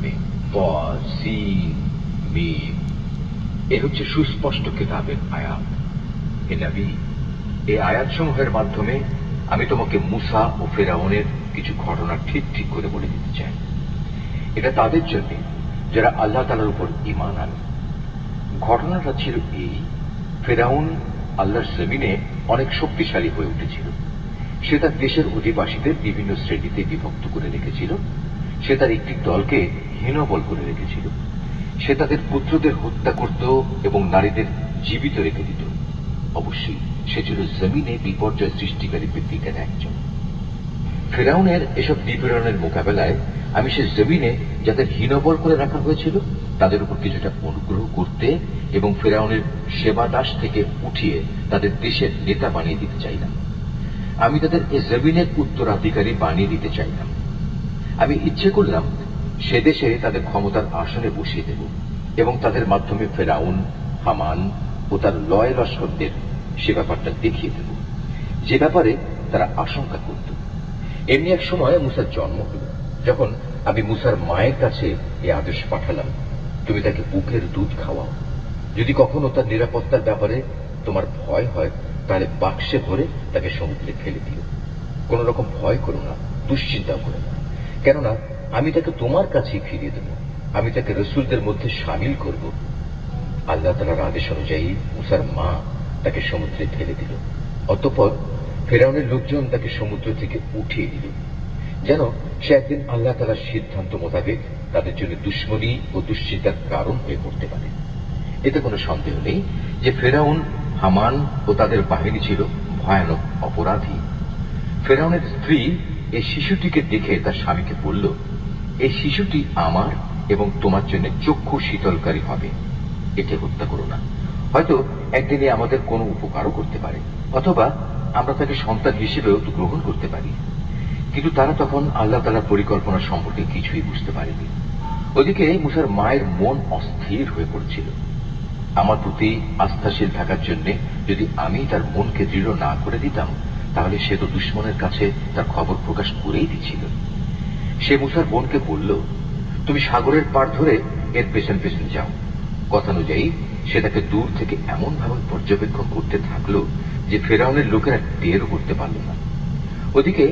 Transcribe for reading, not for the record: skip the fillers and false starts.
নামে। সিন মিম, এ হচ্ছে সুস্পষ্ট কিতাবের আয়াত। হে নবী, এই আয়াতসমূহের মাধ্যমে আমি তোমাকে মুসা ও ফেরাউনের কিছু ঘটনা ঠিক ঠিক করে বলে দিতে চাই। এটা তাদের জন্য যারা আল্লাহ তাআলার উপর ঈমান আনে। ঘটনাটা ছিল এই, ফেরাউন আল্লাহর জমিনে অনেক শক্তিশালী হয়ে উঠেছিল। সে তার দেশের অধিবাসীদের বিভিন্ন শ্রেণীতে বিভক্ত করে রেখেছিল। সে তার একটি দলকে হীনবল করে রেখেছিল। সে তাদের পুত্রদের হত্যা করত এবং নারীদের জীবিত রেখে দিত। অবশ্যই সে ছিল জমিনে বিপর্যয় সৃষ্টিকারী ব্যক্তিদের একজন। ফেরাউনের এসব নিপীড়নের মোকাবেলায় আমি সে জমিনে যাদের হীনবল করে রাখা হয়েছিল তাদের উপর কিছুটা অনুগ্রহ করতে এবং ফেরাউনের সেবা দাস থেকে উঠিয়ে তাদের দেশের নেতা বানিয়ে দিতে চাইলাম। আমি তাদের এ জমিনের উত্তরাধিকারী বানিয়ে দিতে চাইলাম। আমি ইচ্ছে করলাম সে দেশে তাদের ক্ষমতার আসনে বসিয়ে দেব এবং তাদের মাধ্যমে ফেরাউন, হামান ও তার লয় লস্করদের সে ব্যাপারটা দেখিয়ে দেব, যে ব্যাপারে তারা আশঙ্কা করত। এমনি এক সময় মুসার জন্ম হল, যখন আমি মুসার মায়ের কাছে এই আদেশ পাঠালাম, তুমি তাকে বুকের দুধ খাওয়াও। যদি কখনো তার নিরাপত্তার ব্যাপারে তোমার ভয় হয় তাহলে বাক্সে ভরে তাকে সমুদ্রে ফেলে দিও। কোন রকম ভয় করো না, দুশ্চিন্তাও করো না, কেননা আমি তাকে তোমার কাছেই ফিরিয়ে দেব। আমি তাকে রসুলদের মধ্যে সামিল করব। আল্লাহ তাআলার আদেশ অনুযায়ী মুসার মা তাকে সমুদ্রে ফেলে দিল। অতঃপর ফেরাউনের লোকজন তাকে সমুদ্র থেকে উঠিয়ে দিল, যেন সে একদিন আল্লাহ তাআলার সিদ্ধান্ত মোতাবেক তাদের জন্য দুশ্মনী ও দুশ্চিন্তার কারণ হয়ে পড়তে পারে। এতে কোনো সন্দেহ নেই যে ফেরাউন, হামান ও তাদের বাহিনী ছিল ভয়ানক অপরাধী। ফেরাউনের স্ত্রী এই শিশুটিকে দেখে তার স্বামীকে বলল, এই শিশুটি আমার এবং তোমার জন্য চক্ষু শীতলকারী হবে। একে হত্যা করো না, হয়তো একদিনে আমাদের কোনো উপকারও করতে পারে, অথবা আমরা তাকে সন্তান হিসেবেও তো গ্রহণ করতে পারি। কিন্তু তারা তখন আল্লাহ তাআলার পরিকল্পনা সম্পর্কে কিছুই বুঝতে পারেনি। ওদিকে মুসার মায়ের মন অস্থির হয়ে পড়ছিল। আমার প্রতি আস্থাশীল থাকার জন্য যদি আমি তার মনকে দৃঢ় না করে দিতাম, তাহলে সে তো দুশ্মনের কাছে তার খবর প্রকাশ করেই দিচ্ছিল। সে মুসার বোনকে বলল, তুমি সাগরের পাড় ধরে এর পেছন পেছন যাও। কথানুযায়ী সে তাকে দূর থেকে এমন ভাবে পর্যবেক্ষণ করতে থাকলো যে ফেরাউনের লোকেরা টেরও করতে পারল না। ওদিকে